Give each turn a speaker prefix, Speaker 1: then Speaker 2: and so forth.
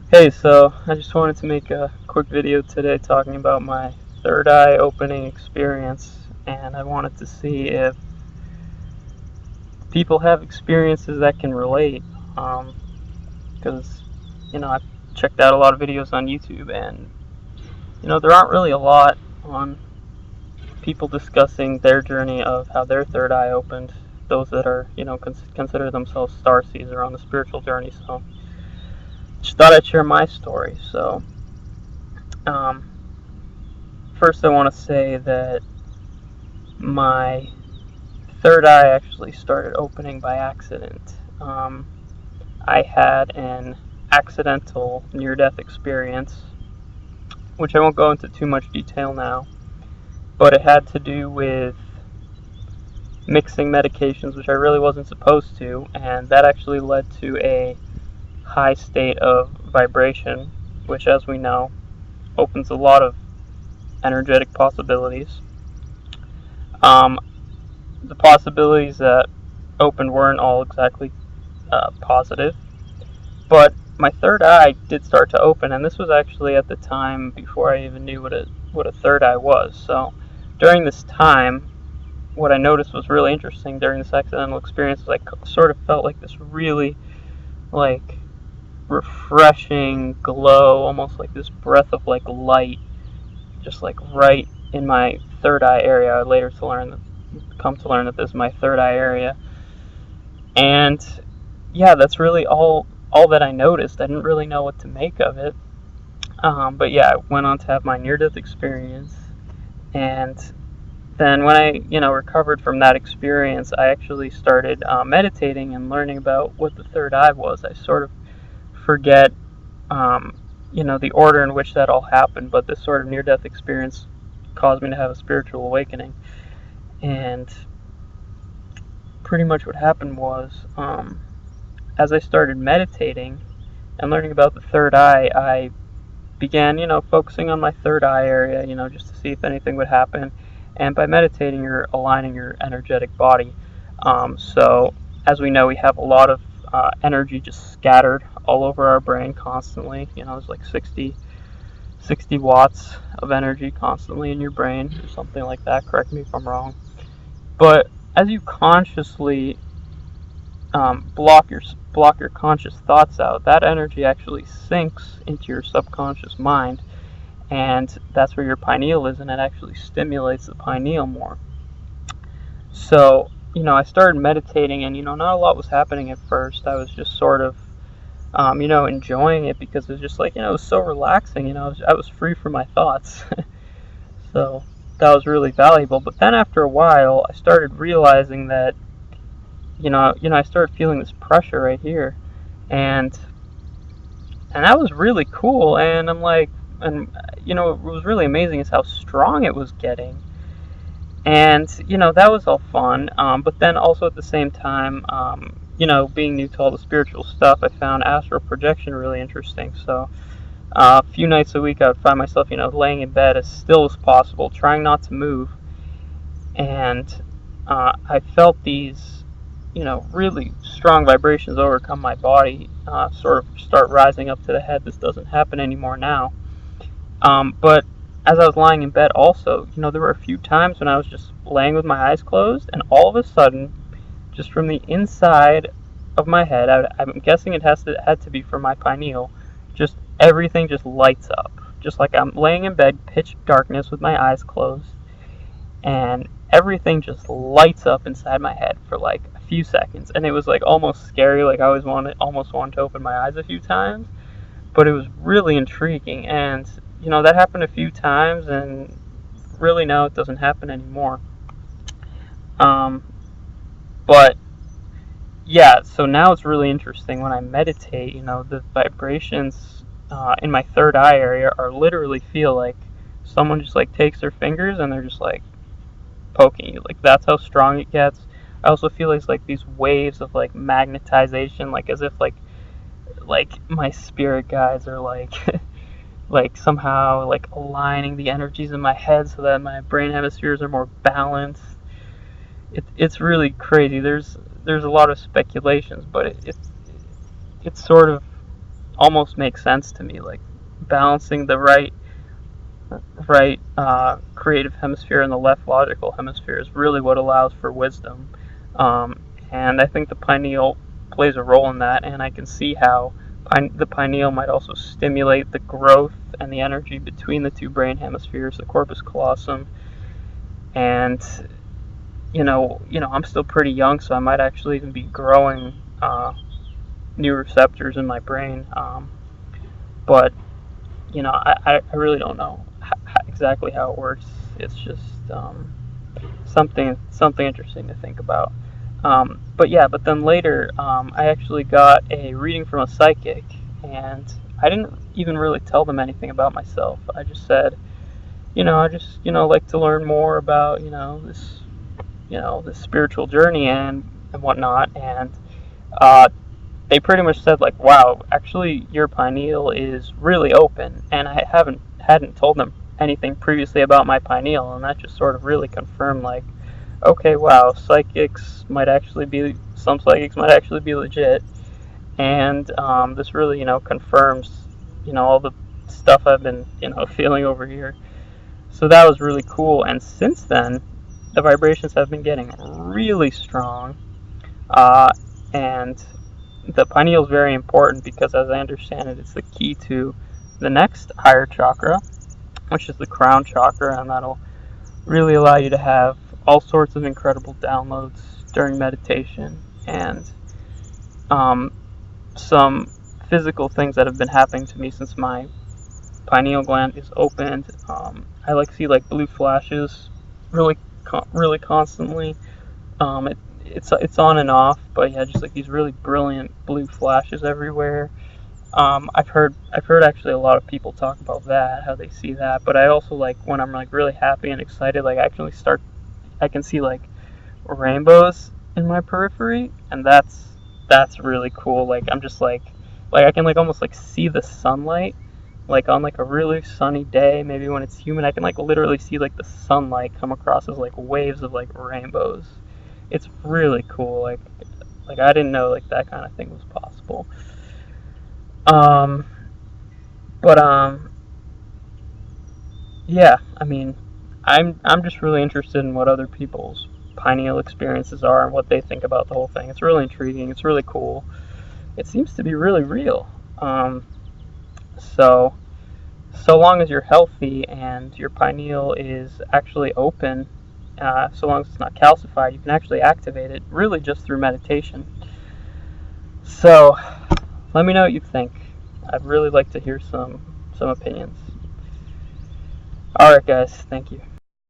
Speaker 1: Hey, so I just wanted to make a quick video today talking about my third eye opening experience, and I wanted to see if people have experiences that can relate. Because, I've checked out a lot of videos on YouTube, and, there aren't really a lot on people discussing their journey of how their third eye opened, those that are, consider themselves starseeds or on the spiritual journey. So, just thought I'd share my story. So, um, first, I want to say that my third eye actually started opening by accident. Um, I had an accidental near-death experience, which I won't go into too much detail now, but it had to do with mixing medications, which I really wasn't supposed to, and that actually led to a high state of vibration, which, as we know, opens a lot of energetic possibilities. Um, the possibilities that opened weren't all exactly positive, but my third eye did start to open, and this was actually at the time before I even knew what a third eye was. So during this time, what I noticed was really interesting during this accidental experience was I sort of felt like this really like refreshing glow, almost like this breath of like light, just like right in my third eye area. I later come to learn that this is my third eye area, and yeah, that's really all that I noticed. I didn't really know what to make of it. But yeah, I went on to have my near-death experience, and then when I, recovered from that experience, I actually started meditating and learning about what the third eye was. I sort of forget, the order in which that all happened, but this sort of near-death experience caused me to have a spiritual awakening, and pretty much what happened was, as I started meditating and learning about the third eye, I began, focusing on my third eye area, just to see if anything would happen. And by meditating, you're aligning your energetic body. So, as we know, we have a lot of energy just scattered all over our brain constantly. There's like 60 watts of energy constantly in your brain, or something like that. Correct me if I'm wrong. But as you consciously block your conscious thoughts out, that energy actually sinks into your subconscious mind, and that's where your pineal is, and it actually stimulates the pineal more. So, I started meditating, and not a lot was happening at first. I was just sort of, enjoying it because it was just like, it was so relaxing. I was free from my thoughts. So that was really valuable. But then after a while, I started realizing that I started feeling this pressure right here, and that was really cool. And I'm like, and what was really amazing is how strong it was getting, and that was all fun. But then also at the same time, being new to all the spiritual stuff, I found astral projection really interesting. So a few nights a week, I would find myself, laying in bed as still as possible, trying not to move, and I felt these really strong vibrations overcome my body, sort of start rising up to the head. This doesn't happen anymore now. But as I was lying in bed also, there were a few times when I was just laying with my eyes closed, and all of a sudden, just from the inside of my head, I'm guessing it had to be from my pineal, just everything just lights up. Just like I'm laying in bed, pitch darkness with my eyes closed, and everything just lights up inside my head for like a few seconds, and it was like almost scary. Like I almost wanted to open my eyes a few times, but it was really intriguing. And that happened a few times, and really now it doesn't happen anymore. Um, but yeah, so now it's really interesting when I meditate. The vibrations in my third eye area are literally feel like someone just like takes their fingers and they're just like poking you. Like that's how strong it gets. I also feel it's like these waves of like magnetization, like as if like my spirit guides are like like somehow like aligning the energies in my head so that my brain hemispheres are more balanced. It's really crazy. There's a lot of speculations, but it's sort of almost makes sense to me. Like balancing the right creative hemisphere and the left logical hemisphere is really what allows for wisdom. Um, and I think the pineal plays a role in that, and I can see how the pineal might also stimulate the growth and the energy between the two brain hemispheres, the corpus callosum. And I'm still pretty young, so I might actually even be growing new receptors in my brain. But I really don't know exactly how it works. It's just something interesting to think about. But then later, I actually got a reading from a psychic, and I didn't even really tell them anything about myself. I just said, I just like to learn more about this spiritual journey and whatnot, and they pretty much said like, wow, actually your pineal is really open, and I hadn't told them anything previously about my pineal, and that just sort of really confirmed like, okay, wow, some psychics might actually be legit, and this really confirms all the stuff I've been feeling over here. So that was really cool, and since then the vibrations have been getting really strong, and the pineal is very important because, as I understand it, it's the key to the next higher chakra, which is the crown chakra, and that'll really allow you to have all sorts of incredible downloads during meditation, and some physical things that have been happening to me since my pineal gland is opened. I see like blue flashes really constantly. It's on and off, but yeah, just like these really brilliant blue flashes everywhere. I've heard actually a lot of people talk about that, how they see that. But I also like when I'm like really happy and excited, like I can see like rainbows in my periphery, and that's really cool. Like I'm just like I can like almost like see the sunlight, like on like a really sunny day, maybe when it's humid, I can like literally see like the sunlight come across as like waves of like rainbows. It's really cool. Like I didn't know like that kind of thing was possible. Um, but yeah, I mean, I'm just really interested in what other people's pineal experiences are and what they think about the whole thing. It's really intriguing. It's really cool. It seems to be really real. So long as you're healthy and your pineal is actually open, so long as it's not calcified, you can actually activate it really just through meditation. So let me know what you think. I'd really like to hear some opinions. Alright guys, thank you.